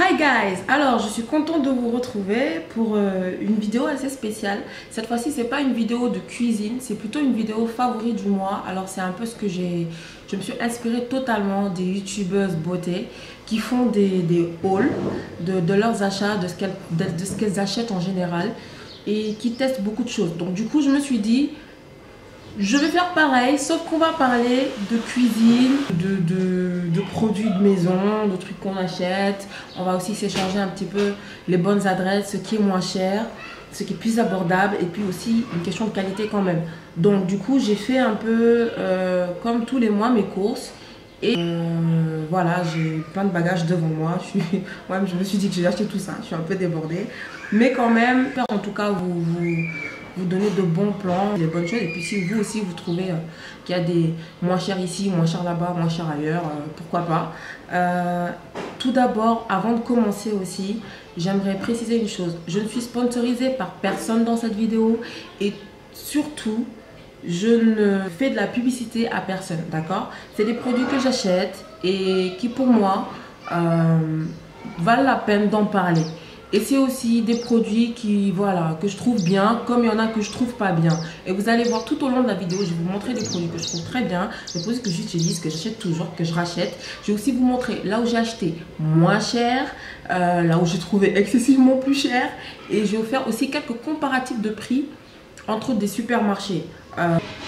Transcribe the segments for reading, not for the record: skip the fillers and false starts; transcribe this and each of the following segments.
Hi guys, alors je suis contente de vous retrouver pour une vidéo assez spéciale. Cette fois-ci c'est pas une vidéo de cuisine, c'est plutôt une vidéo favori du mois. Alors c'est un peu ce que je me suis inspirée totalement des youtubeuses beauté qui font des hauls de leurs achats, de ce qu'elles achètent en général et qui testent beaucoup de choses. Donc du coup je me suis dit, je vais faire pareil, sauf qu'on va parler de cuisine, de produits de maison, de trucs qu'on achète. On va aussi s'échanger un petit peu les bonnes adresses, ce qui est moins cher, ce qui est plus abordable et puis aussi une question de qualité quand même. Donc du coup, j'ai fait un peu comme tous les mois mes courses. Et voilà, j'ai plein de bagages devant moi. Je me suis dit que j'ai acheté tout ça, je suis un peu débordée. Mais quand même, en tout cas, vous donner de bons plans, des bonnes choses. Et puis si vous aussi vous trouvez qu'il y a des moins chers ici, moins chers là-bas, moins chers ailleurs, pourquoi pas. Tout d'abord, avant de commencer aussi, j'aimerais préciser une chose. Je ne suis sponsorisée par personne dans cette vidéo et surtout, je ne fais de la publicité à personne, d'accord? C'est des produits que j'achète et qui pour moi valent la peine d'en parler. Et c'est aussi des produits qui, voilà, que je trouve bien, comme il y en a que je trouve pas bien. Et vous allez voir tout au long de la vidéo, je vais vous montrer des produits que je trouve très bien, des produits que j'utilise, que j'achète toujours, que je rachète. Je vais aussi vous montrer là où j'ai acheté moins cher, là où j'ai trouvé excessivement plus cher. Et je vais vous faire aussi quelques comparatifs de prix entre des supermarchés.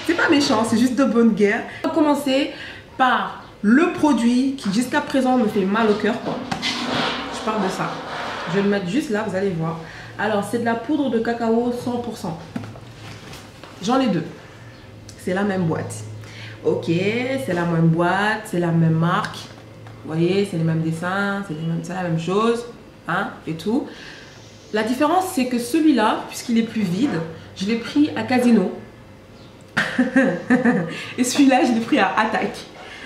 C'est pas méchant, c'est juste de bonne guerre. On va commencer par le produit qui jusqu'à présent me fait mal au cœur, quoi. Je parle de ça. Je vais le mettre juste là, vous allez voir. Alors, c'est de la poudre de cacao 100%. J'en ai deux. C'est la même boîte. Ok, c'est la même boîte, c'est la même marque. Vous voyez, c'est les mêmes dessins, c'est la même chose. Hein, et tout. La différence, c'est que celui-là, puisqu'il est plus vide, je l'ai pris à Casino. Et celui-là, je l'ai pris à Attaque.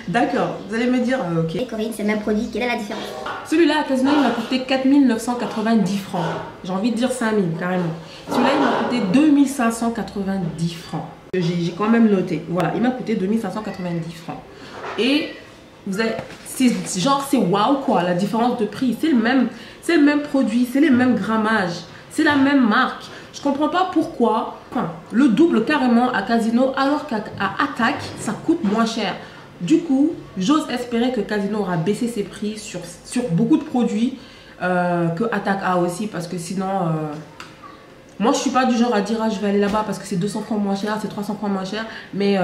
D'accord, vous allez me dire, ok. Et Corinne, c'est le même produit, quelle est la différence? Celui-là à Casino, il m'a coûté 4 990 francs. J'ai envie de dire 5 000 carrément. Celui-là, il m'a coûté 2 590 francs. J'ai quand même noté. Voilà, il m'a coûté 2 590 francs. Et vous avez, c'est waouh quoi, la différence de prix. C'est le même produit, c'est les mêmes grammages, c'est la même marque. Je comprends pas pourquoi le double carrément à Casino alors qu'à Attaque, ça coûte moins cher. Du coup, j'ose espérer que Casino aura baissé ses prix sur beaucoup de produits que Attaque a aussi parce que sinon, moi je suis pas du genre à dire ah, je vais aller là-bas parce que c'est 200 francs moins cher, c'est 300 francs moins cher, mais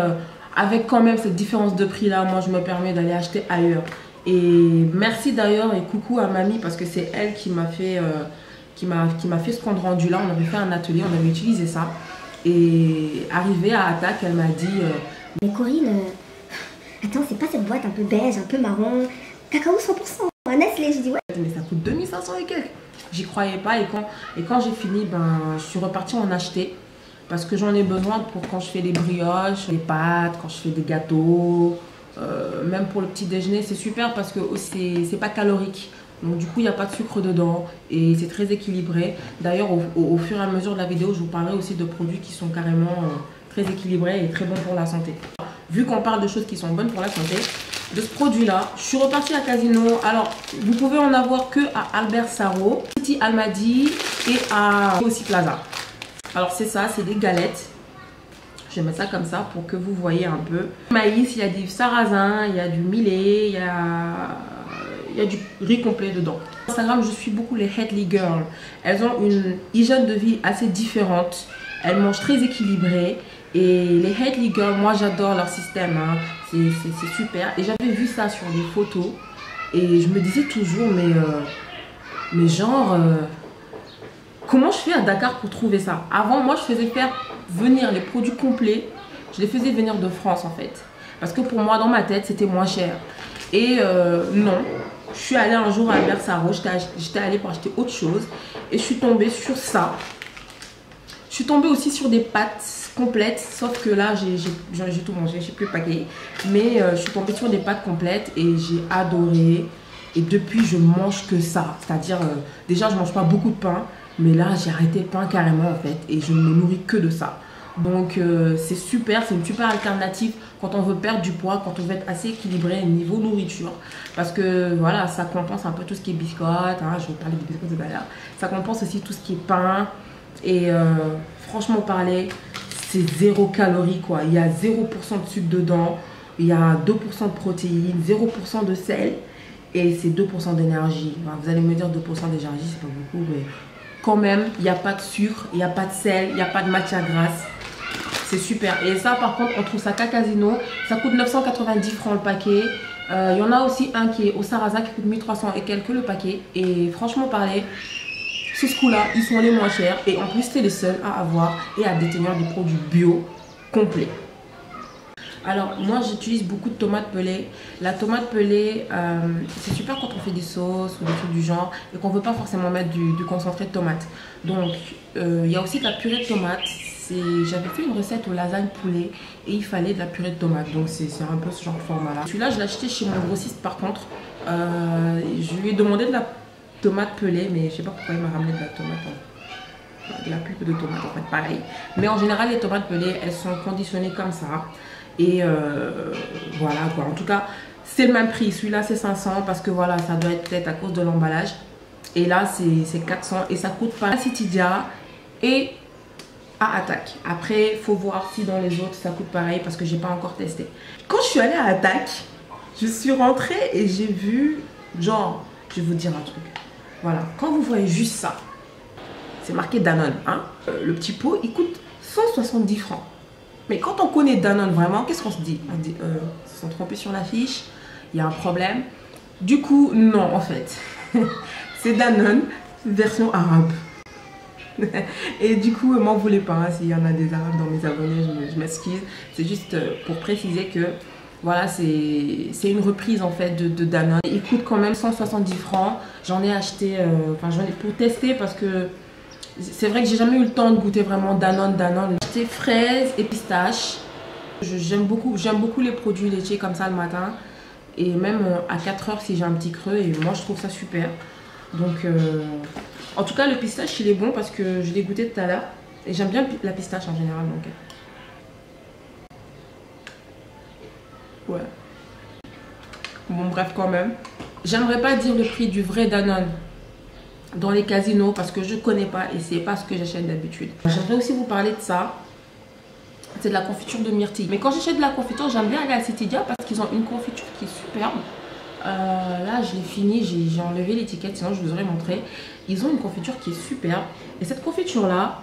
avec quand même cette différence de prix là, moi je me permets d'aller acheter ailleurs. Et merci d'ailleurs et coucou à mamie parce que c'est elle qui m'a fait ce compte rendu là. On avait fait un atelier, on avait utilisé ça et arrivé à Attaque, elle m'a dit Mais Corinne, attends, c'est pas cette boîte un peu beige, un peu marron, cacao 100%, un Nestlé? J'ai dit ouais. Mais ça coûte 2500 et quelques. J'y croyais pas et quand j'ai fini, ben, je suis repartie en acheter parce que j'en ai besoin pour quand je fais des brioches, les pâtes, quand je fais des gâteaux, même pour le petit déjeuner, c'est super parce que c'est pas calorique. Donc du coup, il n'y a pas de sucre dedans et c'est très équilibré. D'ailleurs, au fur et à mesure de la vidéo, je vous parlerai aussi de produits qui sont carrément très équilibrés et très bons pour la santé. Vu qu'on parle de choses qui sont bonnes pour la santé, de ce produit-là, je suis repartie à Casino. Alors, vous pouvez en avoir que à Albert Sarraut, Petit Almadies et à aussi Plaza. Alors, c'est ça, c'est des galettes. Je vais mettre ça comme ça pour que vous voyez un peu. Maïs, il y a du sarrasin, il y a du millet, il y a du riz complet dedans. Sur Instagram, je suis beaucoup les Headly Girls. Elles ont une hygiène de vie assez différente. Elles mangent très équilibré. Et les Headly Girls, moi j'adore leur système. Hein. C'est super. Et j'avais vu ça sur des photos. Et je me disais toujours, mais genre, comment je fais à Dakar pour trouver ça? Avant, moi je faisais faire venir les produits complets. Je les faisais venir de France en fait. Parce que pour moi, dans ma tête, c'était moins cher. Et non, je suis allée un jour à Albert Sarraut, j'étais allée pour acheter autre chose et je suis tombée sur ça. Je suis tombée aussi sur des pâtes complètes, sauf que là j'ai tout mangé, j'ai plus le paquet. Mais je suis tombée sur des pâtes complètes et j'ai adoré. Et depuis je mange que ça, c'est-à-dire déjà je mange pas beaucoup de pain, mais là j'ai arrêté le pain carrément en fait et je ne me nourris que de ça. Donc c'est super, c'est une super alternative quand on veut perdre du poids, quand on veut être assez équilibré niveau nourriture. Parce que voilà, ça compense un peu tout ce qui est biscottes, hein, je vais parler des biscottes tout à l'heure. Ça compense aussi tout ce qui est pain. Et franchement parler, c'est 0 calories quoi. Il y a 0% de sucre dedans, il y a 2% de protéines, 0% de sel et c'est 2% d'énergie. Enfin, vous allez me dire 2% d'énergie, c'est pas beaucoup, mais quand même, il n'y a pas de sucre, il n'y a pas de sel, il n'y a pas de matière grasse. C'est super. Et ça, par contre, on trouve ça qu'à Casino. Ça coûte 990 francs le paquet. Il y en a aussi un qui est au Sarrasin qui coûte 1300 et quelques le paquet. Et franchement parler, sur ce coup-là, ils sont les moins chers. Et en plus, c'est les seuls à avoir et à détenir des produits bio complets. Alors, moi, j'utilise beaucoup de tomates pelées. La tomate pelée, c'est super quand on fait des sauces ou des trucs du genre et qu'on ne veut pas forcément mettre du concentré de tomate. Donc, il y a aussi de la purée de tomate. J'avais fait une recette au lasagne poulet et il fallait de la purée de tomate. Donc, c'est un peu ce genre de format-là. Celui-là, je l'ai acheté chez mon grossiste par contre. Je lui ai demandé de la tomate pelée, mais je ne sais pas pourquoi il m'a ramené de la tomate. De la pulpe de tomate, en fait, pareil. Mais en général, les tomates pelées, elles sont conditionnées comme ça. Et voilà quoi, en tout cas c'est le même prix, celui-là c'est 500 parce que voilà, ça doit être peut-être à cause de l'emballage. Et là c'est 400 et ça coûte pas à Citidia et à Attaque. Après faut voir si dans les autres ça coûte pareil parce que j'ai pas encore testé. Quand je suis allée à Attaque, je suis rentrée et j'ai vu, genre, je vais vous dire un truc. Voilà, quand vous voyez juste ça, c'est marqué Danone, hein, le petit pot il coûte 170 francs. Mais quand on connaît Danone vraiment, qu'est-ce qu'on se dit? On se dit, ils se sont trompés sur l'affiche, il y a un problème. Du coup, non, en fait. C'est Danone, version arabe. Et du coup, m'en voulez pas, hein, s'il y en a des arabes dans mes abonnés, je m'excuse. C'est juste pour préciser que, voilà, c'est une reprise en fait de Danone. Il coûte quand même 170 francs. J'en ai acheté, j'en ai pour tester parce que c'est vrai que j'ai jamais eu le temps de goûter vraiment Danone. J'ai fraises et pistaches. J'aime beaucoup les produits laitiers comme ça le matin. Et même à 4 heures si j'ai un petit creux. Et moi je trouve ça super. Donc en tout cas le pistache il est bon parce que je l'ai goûté tout à l'heure. Et j'aime bien la pistache en général. Donc ouais. Bon bref quand même. J'aimerais pas dire le prix du vrai Danone dans les casinos parce que je connais pas et c'est pas ce que j'achète d'habitude. J'aimerais aussi vous parler de ça. C'est de la confiture de myrtille. Mais quand j'achète de la confiture, j'aime bien aller à Citidia parce qu'ils ont une confiture qui est superbe. Là, je l'ai fini, j'ai enlevé l'étiquette, sinon je vous aurais montré. Ils ont une confiture qui est superbe. Et cette confiture-là,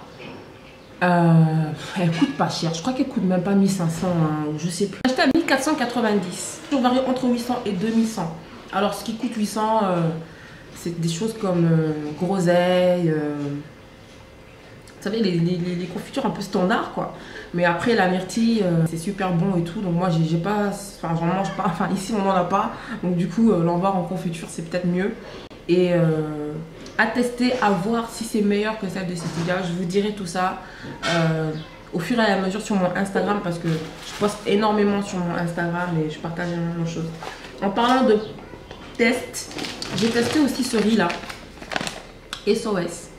elle coûte pas cher. Je crois qu'elle coûte même pas 1500, hein, je sais plus. J'ai acheté à 1490. Je varie entre 800 et 2100. Alors, ce qui coûte 800... c'est des choses comme groseille, vous savez, les confitures un peu standards quoi. Mais après la myrtille, c'est super bon et tout. Donc moi j'ai pas, enfin j'en mange pas, enfin ici on n'en a pas. Donc du coup l'en voir en confiture c'est peut-être mieux. Et à tester, à voir si c'est meilleur que celle de Citidia. Je vous dirai tout ça au fur et à mesure sur mon Instagram parce que je poste énormément sur mon Instagram et je partage énormément de choses. En parlant de test, j'ai testé aussi ce riz là, SOS.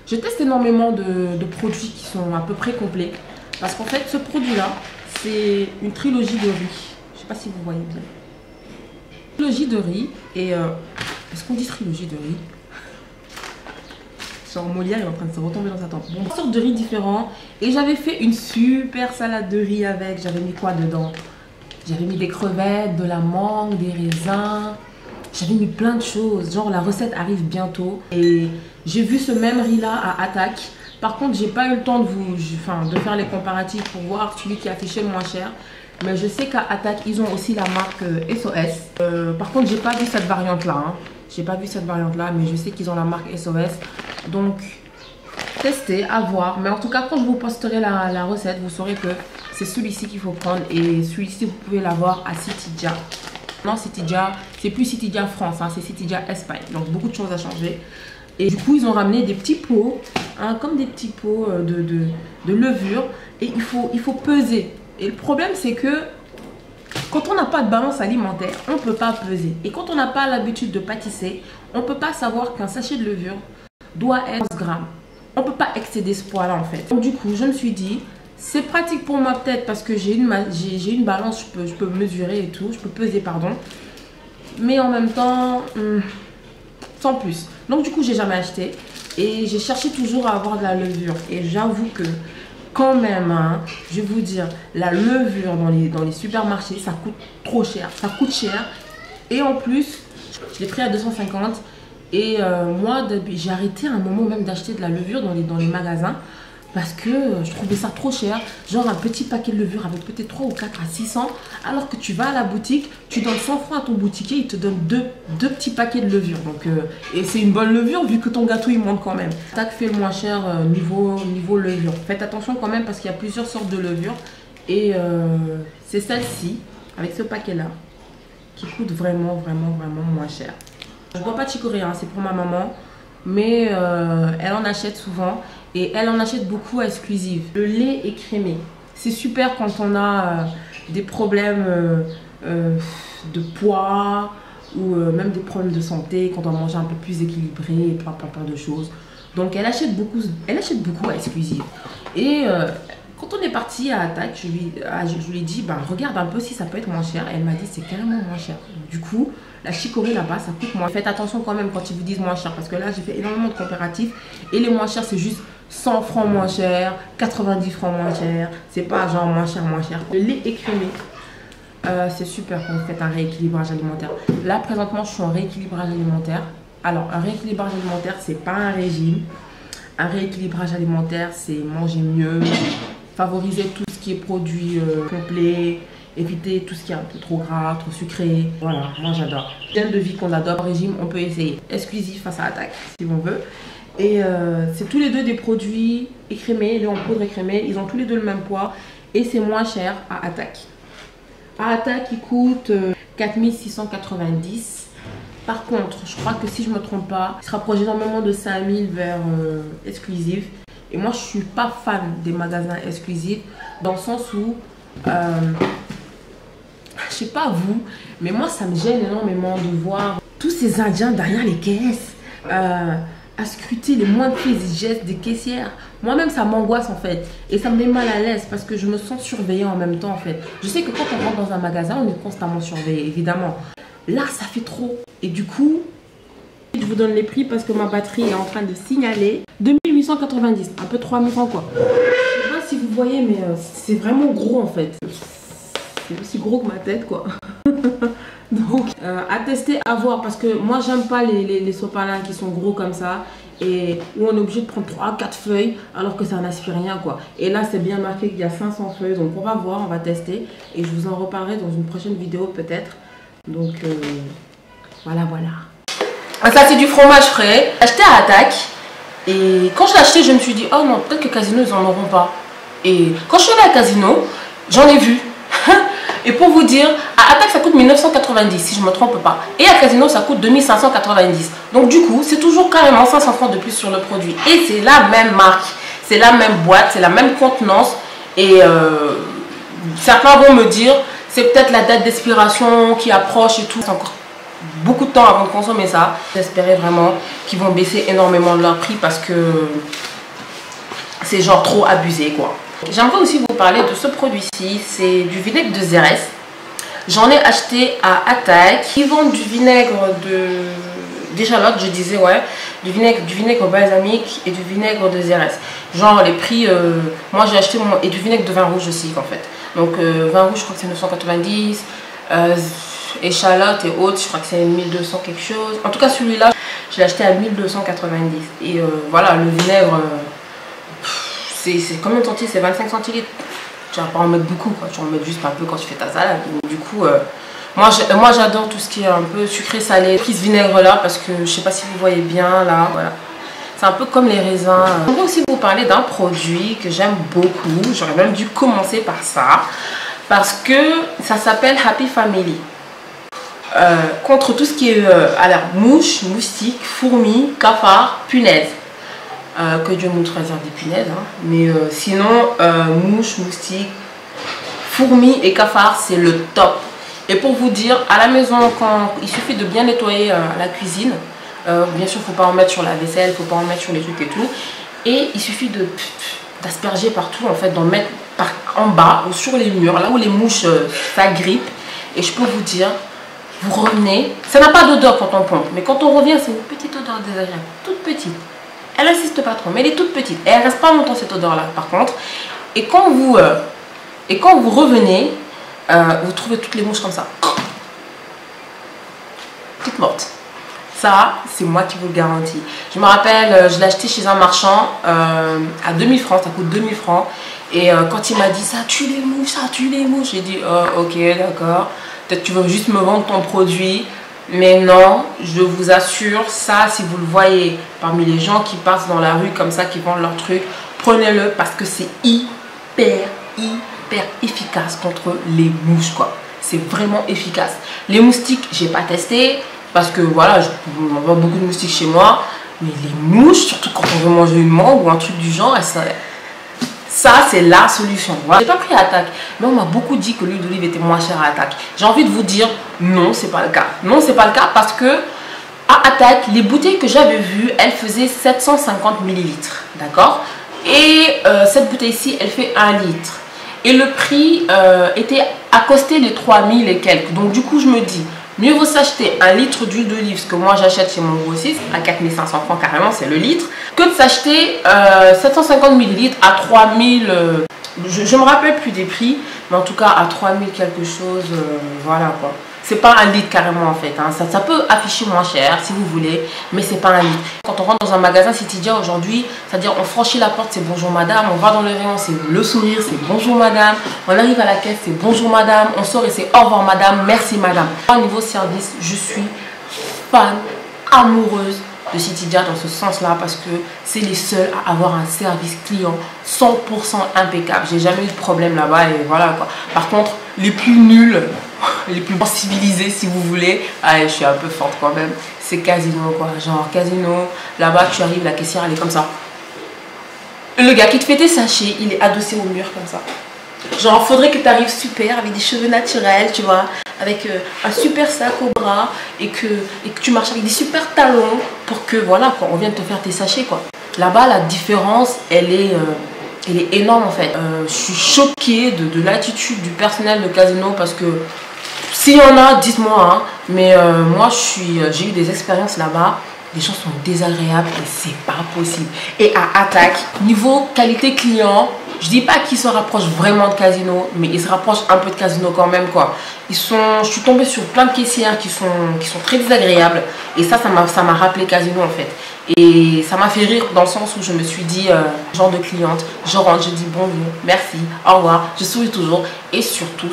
Je teste énormément de produits qui sont à peu près complets parce qu'en fait ce produit là c'est une trilogie de riz. Je sais pas si vous voyez bien. Trilogie de riz et est-ce qu'on dit trilogie de riz? Genre Molière est en train de se retomber dans sa tente. Bon, sortes de riz différents et j'avais fait une super salade de riz avec. J'avais mis quoi dedans? J'avais mis des crevettes, de la mangue, des raisins. J'avais mis plein de choses. Genre la recette arrive bientôt. Et j'ai vu ce même riz là à Attaque. Par contre, j'ai pas eu le temps de faire les comparatifs pour voir celui qui affichait le moins cher. Mais je sais qu'à Attaque, ils ont aussi la marque SOS. Par contre, j'ai pas vu cette variante là. Hein. J'ai pas vu cette variante là, mais je sais qu'ils ont la marque SOS. Donc, testez, à voir. Mais en tout cas, quand je vous posterai la recette, vous saurez que c'est celui-ci qu'il faut prendre. Et celui-ci, vous pouvez l'avoir à Citidia. Non, Citidia, c'est plus Citidia France, hein, c'est Citidia Espagne. Donc, beaucoup de choses à changer. Et du coup, ils ont ramené des petits pots, hein, comme des petits pots de levure. Et il faut peser. Et le problème, c'est que quand on n'a pas de balance alimentaire, on ne peut pas peser. Et quand on n'a pas l'habitude de pâtisser, on ne peut pas savoir qu'un sachet de levure doit être 11 grammes. On peut pas excéder ce poids là en fait. Donc du coup je me suis dit c'est pratique pour moi peut-être parce que j'ai une balance, je peux mesurer et tout, je peux peser pardon. Mais en même temps sans plus. Donc du coup j'ai jamais acheté et j'ai cherché toujours à avoir de la levure. Et j'avoue que quand même, hein, je vais vous dire, la levure dans les supermarchés, ça coûte trop cher. Ça coûte cher. Et en plus, je l'ai pris à 250. Et moi, j'ai arrêté à un moment même d'acheter de la levure dans les magasins. Parce que je trouvais ça trop cher. Genre un petit paquet de levure avec peut-être 3 ou 4 à 600. Alors que tu vas à la boutique, tu donnes 100 francs à ton boutiquier, il te donne deux petits paquets de levure. Donc, et c'est une bonne levure vu que ton gâteau il monte quand même. Attaque fait le moins cher niveau levure. Faites attention quand même parce qu'il y a plusieurs sortes de levure. Et c'est celle-ci, avec ce paquet-là, qui coûte vraiment moins cher. Je ne bois pas de chicorée, hein, c'est pour ma maman. Mais elle en achète souvent. Et elle en achète beaucoup à Exclusive. Le lait écrémé. C'est super quand on a des problèmes de poids ou même des problèmes de santé, quand on mange un peu plus équilibré et plein de choses. Donc elle achète beaucoup à Exclusive. Et quand on est parti à Attaque, je lui ai dit, bah, regarde un peu si ça peut être moins cher. Et elle m'a dit, c'est carrément moins cher. Du coup, la chicorée là-bas, ça coûte moins. Faites attention quand même quand ils vous disent moins cher. Parce que là, j'ai fait énormément de comparatifs. Et les moins chers, c'est juste 100 francs moins cher, 90 francs moins cher. C'est pas genre moins cher. Le lait écrémé, c'est super quand vous faites un rééquilibrage alimentaire. Là, présentement, je suis en rééquilibrage alimentaire. Alors, un rééquilibrage alimentaire, c'est pas un régime. Un rééquilibrage alimentaire, c'est manger mieux, favoriser tout ce qui est produit complet, éviter tout ce qui est un peu trop gras, trop sucré. Voilà, moi j'adore. Hygiène de vie qu'on adore, régime, on peut essayer. Exclusif face à Attaque, si on veut. Et c'est tous les deux des produits écrémés, lait en poudre écrémé. Ils ont tous les deux le même poids et c'est moins cher à Attaque. À Attaque, il coûte 4690. Par contre, je crois que si je ne me trompe pas, il se rapproche énormément de 5000 vers Exclusive. Et moi, je ne suis pas fan des magasins exclusifs dans le sens où, je sais pas vous, mais moi, ça me gêne énormément de voir tous ces Indiens derrière les caisses à scruter les moindres faits et gestes des caissières. Moi-même, ça m'angoisse en fait. Et ça me met mal à l'aise parce que je me sens surveillée en même temps en fait. Je sais que quand on rentre dans un magasin, on est constamment surveillé, évidemment. Là, ça fait trop. Et du coup, je vous donne les prix parce que ma batterie est en train de signaler. 2890, un peu 3000 francs quoi. Je sais pas si vous voyez, mais c'est vraiment gros en fait. C'est aussi gros que ma tête quoi. Donc, à tester, à voir. Parce que moi, j'aime pas les sopalins qui sont gros comme ça. Et où on est obligé de prendre 3-4 feuilles alors que ça n'aspire rien quoi. Et là, c'est bien marqué qu'il y a 500 feuilles. Donc, on va voir, on va tester. Et je vous en reparlerai dans une prochaine vidéo peut-être. Donc, voilà. Ça, c'est du fromage frais. J'ai acheté à Attaque. Et quand je l'ai acheté, je me suis dit, oh non, peut-être que Casino, ils en auront pas. Et quand je suis allée à Casino, j'en ai vu. Et pour vous dire, à Attaque, ça coûte 1990, si je ne me trompe pas. Et à Casino, ça coûte 2590. Donc du coup, c'est toujours carrément 500 francs de plus sur le produit. Et c'est la même marque, c'est la même boîte, c'est la même contenance. Et certains vont me dire, c'est peut-être la date d'expiration qui approche et tout. C'est encore beaucoup de temps avant de consommer ça. J'espérais vraiment qu'ils vont baisser énormément leur prix parce que c'est genre trop abusé quoi. J'aimerais aussi vous parler de ce produit-ci, c'est du vinaigre de Xérès. J'en ai acheté à Attaque. Ils vendent du vinaigre d'échalote, je disais, ouais, du vinaigre balsamique et du vinaigre de Xérès. Genre les prix, moi j'ai acheté et du vinaigre de vin rouge aussi en fait. Donc vin rouge, je crois que c'est 990, échalote et autres, je crois que c'est 1200 quelque chose. En tout cas celui-là, je l'ai acheté à 1290. Et voilà, le vinaigre... c'est combien de centilitres? C'est 25 centilitres. Tu vas pas en mettre beaucoup, quoi. Tu en mets juste un peu quand tu fais ta salade. Du coup, moi j'adore tout ce qui est un peu sucré salé. J'ai pris ce vinaigre là parce que je sais pas si vous voyez bien là. Voilà. C'est un peu comme les raisins. Je vais aussi vous parler d'un produit que j'aime beaucoup. J'aurais même dû commencer par ça. Parce que ça s'appelle Happy Family. Contre tout ce qui est alors, mouches, moustiques, fourmis, cafards, punaises. Que Dieu nous réserve des punaises, hein. Mais sinon, mouches, moustiques, fourmis et cafards, c'est le top. Et pour vous dire, à la maison, quand il suffit de bien nettoyer la cuisine, bien sûr, il ne faut pas en mettre sur la vaisselle, il ne faut pas en mettre sur les trucs et tout. Et il suffit d'asperger partout, en fait, d'en mettre en bas ou sur les murs, là où les mouches s'agrippent. Et je peux vous dire, vous revenez, ça n'a pas d'odeur quand on pompe, mais quand on revient, c'est une petite odeur désagréable, toute petite. Elle n'insiste pas trop, mais elle est toute petite. Et elle reste pas longtemps cette odeur-là, par contre. Et quand vous revenez, vous trouvez toutes les mouches comme ça. Toutes mortes. Ça, c'est moi qui vous le garantis. Je me rappelle, je l'ai acheté chez un marchand à 2000 francs, ça coûte 2000 francs. Et quand il m'a dit ça tue les mouches, ça tue les mouches, j'ai dit oh, ok, d'accord. Peut-être tu veux juste me vendre ton produit. Mais non, je vous assure, ça, si vous le voyez parmi les gens qui passent dans la rue comme ça, qui vendent leurs trucs, prenez-le parce que c'est hyper efficace contre les mouches, quoi. C'est vraiment efficace. Les moustiques, j'ai pas testé parce que voilà, on voit beaucoup de moustiques chez moi. Mais les mouches, surtout quand on veut manger une mangue ou un truc du genre, ça c'est la solution. Voilà. J'ai pas pris Attack, mais on m'a beaucoup dit que l'huile d'olive était moins chère à Attack. J'ai envie de vous dire non, c'est pas le cas. Non, c'est pas le cas parce que à Attack, les bouteilles que j'avais vues, elles faisaient 750 ml. D'accord? Et cette bouteille-ci, elle fait 1 litre. Et le prix était accosté les 3000 et quelques. Donc du coup, je me dis, mieux vaut s'acheter 1 litre d'huile d'olive, ce que moi j'achète chez mon grossiste, à 4500 francs carrément, c'est le litre, que de s'acheter 750 ml à 3000. Je me rappelle plus des prix, mais en tout cas à 3000 quelque chose, voilà quoi. C'est pas 1 litre carrément en fait, hein. Ça peut afficher moins cher si vous voulez, mais c'est pas 1 litre. Quand on rentre dans un magasin Citydia aujourd'hui, c'est-à-dire on franchit la porte, c'est bonjour madame, on va dans le rayon, c'est le sourire, c'est bonjour madame, on arrive à la caisse, c'est bonjour madame, on sort et c'est au revoir madame, merci madame. Au niveau service, je suis fan, amoureuse de Citydia dans ce sens-là parce que c'est les seuls à avoir un service client 100% impeccable. J'ai jamais eu de problème là-bas et voilà quoi. Par contre, les plus nuls, les plus civilisés si vous voulez, je suis un peu forte quand même, c'est Casino quoi. Genre Casino, là-bas tu arrives, la caissière elle est comme ça. Le gars qui te fait tes sachets, il est adossé au mur comme ça. Genre faudrait que tu arrives super avec des cheveux naturels, tu vois, avec un super sac au bras et que tu marches avec des super talons pour que voilà quoi, on vienne te faire tes sachets quoi. Là-bas la différence elle est énorme en fait. Je suis choquée de l'attitude du personnel de Casino parce que s'il y en a, dites-moi, hein, mais moi j'ai eu des expériences là-bas. Les gens sont désagréables et c'est pas possible. Et à Attack, niveau qualité client, je dis pas qu'ils se rapprochent vraiment de Casino, mais ils se rapprochent un peu de Casino quand même quoi. Je suis tombée sur plein de caissières qui sont très désagréables et ça m'a rappelé Casino en fait. Et ça m'a fait rire dans le sens où je me suis dit, genre de cliente, je rentre, je dis bonjour, merci, au revoir, je souris toujours et surtout,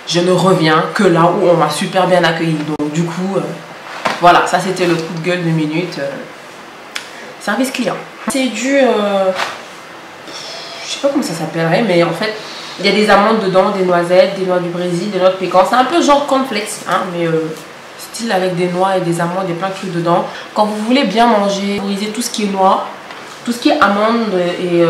je ne reviens que là où on m'a super bien accueilli. Donc du coup, voilà, ça c'était le coup de gueule de minute. Service client. C'est du... je sais pas comment ça s'appellerait, mais en fait, il y a des amandes dedans, des noisettes, des noix du Brésil, des noix de pécan. C'est un peu genre cornflakes, hein, mais style avec des noix et des amandes et plein de trucs dedans. Quand vous voulez bien manger, favoriser tout ce qui est noix, tout ce qui est amandes, et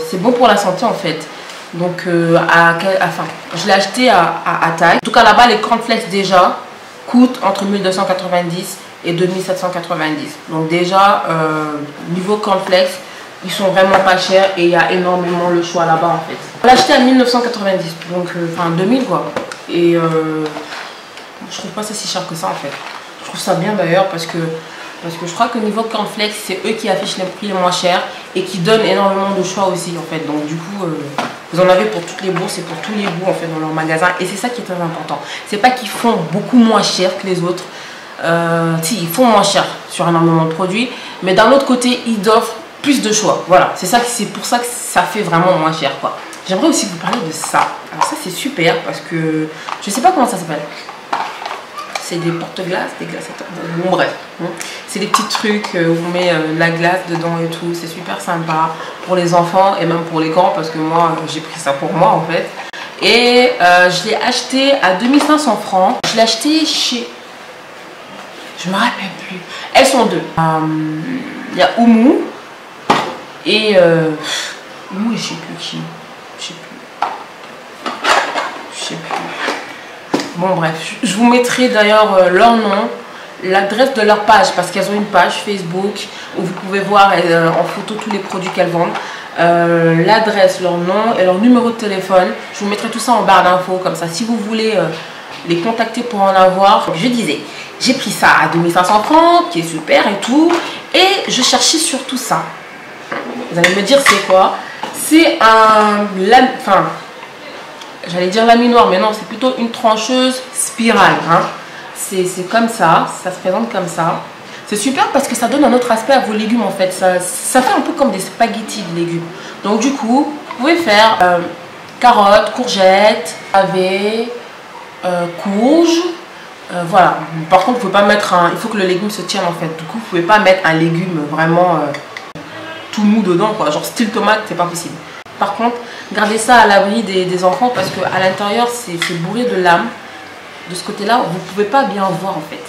c'est bon pour la santé en fait. Donc, enfin, je l'ai acheté à Attack. En tout cas, là-bas, les cornflakes déjà coûtent entre 1290 et 2790. Donc déjà, niveau cornflakes, ils sont vraiment pas chers et il y a énormément le choix là-bas en fait. On l'a acheté à 1990, donc enfin 2000 quoi. Et je trouve pas ça si cher que ça en fait. Je trouve ça bien d'ailleurs parce que je crois que niveau cornflakes, c'est eux qui affichent les prix les moins chers et qui donnent énormément de choix aussi en fait. Donc du coup, vous en avez pour toutes les bourses et pour tous les goûts en fait dans leur magasin. Et c'est ça qui est très important. C'est pas qu'ils font beaucoup moins cher que les autres. Si, ils font moins cher sur énormément de produits, mais d'un autre côté, ils offrent plus de choix. Voilà, c'est pour ça que ça fait vraiment moins cher quoi. J'aimerais aussi vous parler de ça. Alors ça c'est super parce que je sais pas comment ça s'appelle. C'est des porte-glaces, des glaçateurs. Bon bref, c'est des petits trucs où on met la glace dedans et tout. C'est super sympa pour les enfants et même pour les grands parce que moi j'ai pris ça pour moi en fait. Et je l'ai acheté à 2500 francs. Je l'ai acheté chez... Je me rappelle plus. Elles sont deux. Il y a Oumou et Oumou et je sais plus qui. Je sais plus. Bon bref, je vous mettrai d'ailleurs leur nom, l'adresse de leur page parce qu'elles ont une page Facebook. où vous pouvez voir en photo tous les produits qu'elles vendent. L'adresse, leur nom et leur numéro de téléphone. Je vous mettrai tout ça en barre d'infos, comme ça si vous voulez les contacter pour en avoir. Je disais, j'ai pris ça à 2500 francs, qui est super et tout, et je cherchais surtout ça. Vous allez me dire c'est quoi? C'est un, enfin, j'allais dire laminoir, mais non, c'est plutôt une trancheuse spirale, hein. C'est comme ça se présente comme ça. C'est super parce que ça donne un autre aspect à vos légumes en fait. Ça fait un peu comme des spaghettis de légumes. Donc du coup, vous pouvez faire carottes, courgettes, pavés, courges. Voilà. Par contre, vous pouvez pas mettre un... Il faut que le légume se tienne en fait. Du coup, vous pouvez pas mettre un légume vraiment tout mou dedans, quoi. Genre style tomate, c'est pas possible. Par contre, gardez ça à l'abri des enfants parce qu'à l'intérieur, c'est bourré de lames. De ce côté-là, vous ne pouvez pas bien voir en fait.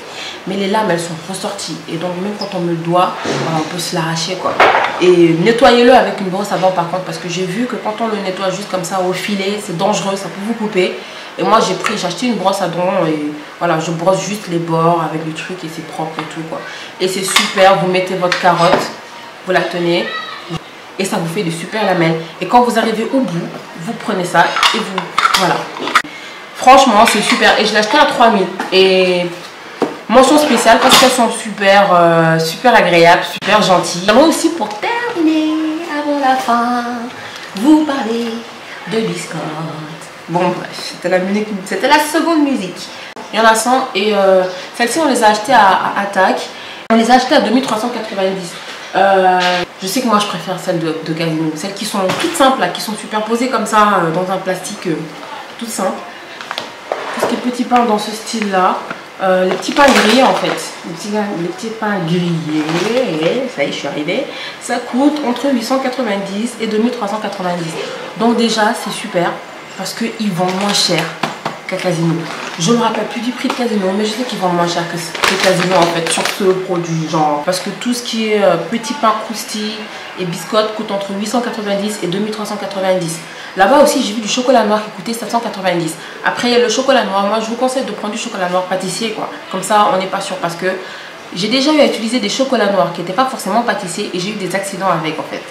Mais les lames, elles sont ressorties. Et donc, même quand on me le doit, on peut se l'arracher quoi. Et nettoyez-le avec une brosse à dents par contre. Parce que j'ai vu que quand on le nettoie juste comme ça au filet, c'est dangereux, ça peut vous couper. Et moi, j'ai acheté une brosse à dents et voilà, je brosse juste les bords avec le truc et c'est propre et tout quoi. Et c'est super, vous mettez votre carotte, vous la tenez. Et ça vous fait de super lamelles. Et quand vous arrivez au bout, vous prenez ça et vous... Voilà. Franchement, c'est super. Et je l'ai acheté à 3000. Et mention spéciale parce qu'elles sont super, super agréables, super gentilles. Moi aussi, pour terminer avant la fin, vous parler de biscottes. Bon, bref, c'était la seconde musique. Il y en a 100 et celles-ci, on les a achetées à Attaque. On les a achetées à 2390. Je sais que moi je préfère celles de Casino, celles qui sont toutes simples là, qui sont superposées comme ça dans un plastique tout simple. Tout ce qui est petit pain dans ce style là, les petits pains grillés en fait, les petits pains grillés, ça y est je suis arrivée, ça coûte entre 890 et 2390. Donc déjà c'est super parce qu'ils vendent moins cher qu'à Casino. Je ne me rappelle plus du prix de Casino, mais je sais qu'ils vendent moins cher que Casino en fait sur ce produit, genre parce que tout ce qui est petit pain croustille et biscottes coûte entre 890 et 2390. Là-bas aussi j'ai vu du chocolat noir qui coûtait 790. Après le chocolat noir, moi je vous conseille de prendre du chocolat noir pâtissier quoi, comme ça on n'est pas sûr parce que j'ai déjà eu à utiliser des chocolats noirs qui n'étaient pas forcément pâtissiers et j'ai eu des accidents avec en fait.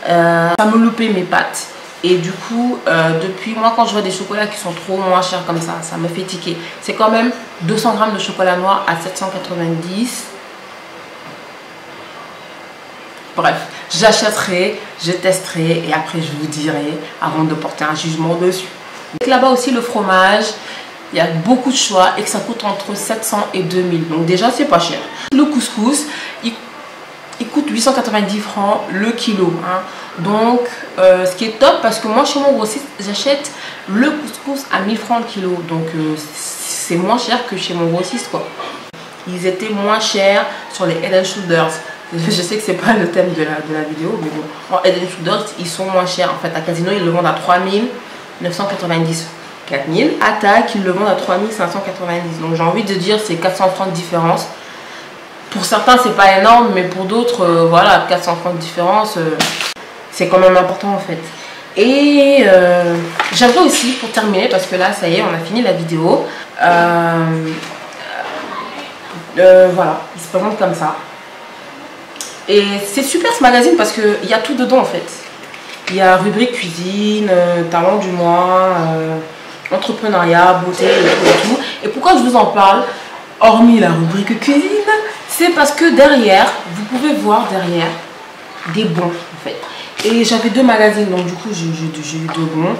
Ça me loupait mes pâtes. Et du coup, depuis moi, quand je vois des chocolats qui sont trop moins chers comme ça me fait tiquer. C'est quand même 200 grammes de chocolat noir à 790. Bref, j'achèterai, je testerai et après je vous dirai avant de porter un jugement dessus. Là-bas aussi, le fromage, il y a beaucoup de choix et que ça coûte entre 700 et 2000. Donc déjà, c'est pas cher. Le couscous, il coûte 890 francs le kilo. Hein. Donc, ce qui est top parce que moi, chez mon grossiste, j'achète le couscous à 1000 francs le kilo. Donc, c'est moins cher que chez mon grossiste, quoi. Ils étaient moins chers sur les Head & Shoulders. Je sais que c'est pas le thème de la vidéo, mais bon. En Head & Shoulders, ils sont moins chers. En fait, à Casino, ils le vendent à 3990. 4000. Attaque, ils le vendent à 3590. Donc, j'ai envie de dire, c'est 400 francs de différence. Pour certains, c'est pas énorme, mais pour d'autres, voilà, 400 francs de différence, c'est quand même important en fait. Et j'aimerais aussi, pour terminer, parce que là, ça y est, on a fini la vidéo. Voilà, il se présente comme ça. Et c'est super ce magazine parce qu'il y a tout dedans en fait. Il y a rubrique cuisine, talent du mois, entrepreneuriat, beauté et tout. Et pourquoi je vous en parle, hormis la rubrique cuisine? C'est parce que derrière, vous pouvez voir derrière des bons en fait. Et j'avais deux magazines, donc du coup j'ai eu deux bons.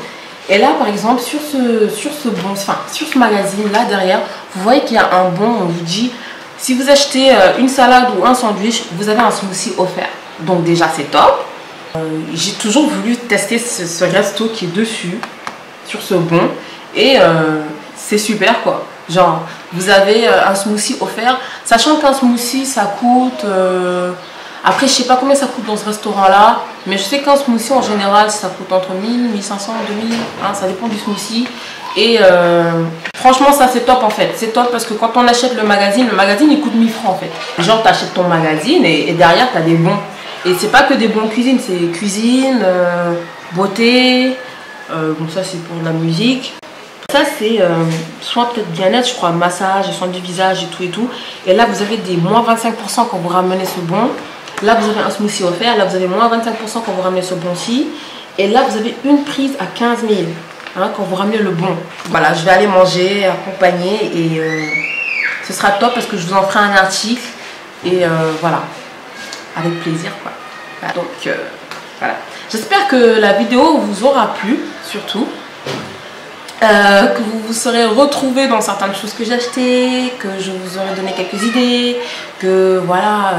Et là par exemple sur ce magazine là derrière, vous voyez qu'il y a un bon, on vous dit si vous achetez une salade ou un sandwich, vous avez un smoothie offert. Donc déjà c'est top. J'ai toujours voulu tester ce resto qui est dessus, sur ce bon. Et c'est super quoi. Genre, vous avez un smoothie offert, sachant qu'un smoothie ça coûte... après, je sais pas combien ça coûte dans ce restaurant-là, mais je sais qu'un smoothie en général ça coûte entre 1000, 1500, 2000, hein, ça dépend du smoothie. Et franchement, ça c'est top en fait. C'est top parce que quand on achète le magazine il coûte 1000 francs en fait. Genre, tu achètes ton magazine et derrière tu as des bons. Et c'est pas que des bons cuisines, c'est cuisine, beauté, bon, ça c'est pour la musique. Ça c'est soin peut-être bien-être, je crois, massage, soin du visage et tout et tout. Et là vous avez des moins 25% quand vous ramenez ce bon. Là, vous avez un smoothie offert. Là, vous avez moins 25% quand vous ramenez ce bon-ci. Et là, vous avez une prise à 15 000 hein, quand vous ramenez le bon. Voilà, je vais aller manger, accompagner et ce sera top parce que je vous en ferai un article. Et voilà, avec plaisir quoi. Voilà, donc voilà. J'espère que la vidéo vous aura plu, surtout. Que vous vous serez retrouvés dans certaines choses que j'ai achetées, que je vous aurai donné quelques idées, que voilà,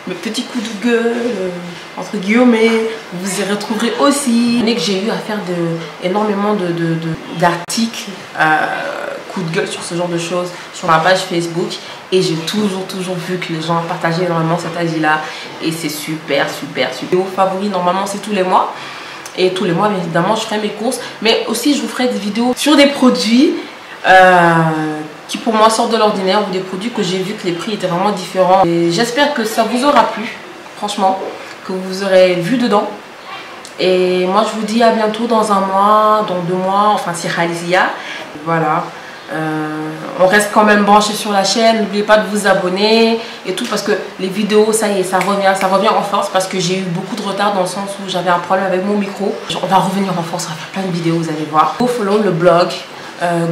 mes petits coups de gueule, entre guillemets, vous y retrouverez aussi. Que j'ai eu à faire énormément d'articles, coups de gueule sur ce genre de choses, sur ma page Facebook. Et j'ai toujours vu que les gens partageaient énormément cet avis-là. Et c'est super. Vidéo favori, normalement c'est tous les mois. Et tous les mois, bien évidemment, je ferai mes courses. Mais aussi, je vous ferai des vidéos sur des produits qui, pour moi, sortent de l'ordinaire. Ou des produits que j'ai vu que les prix étaient vraiment différents. Et j'espère que ça vous aura plu, franchement. Que vous aurez vu dedans. Et moi, je vous dis à bientôt dans un mois, dans 2 mois. Enfin, si Khalizia. Voilà. On reste quand même branché sur la chaîne, n'oubliez pas de vous abonner et tout parce que les vidéos ça y est ça revient en force parce que j'ai eu beaucoup de retard dans le sens où j'avais un problème avec mon micro. On va revenir en force, on va faire plein de vidéos, vous allez voir. Go follow le blog,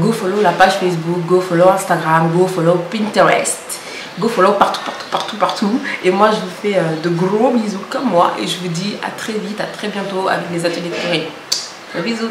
go follow la page Facebook, go follow Instagram, go follow Pinterest, go follow partout et moi je vous fais de gros bisous comme moi et je vous dis à très vite, à très bientôt avec les ateliers de Corée. Bisous.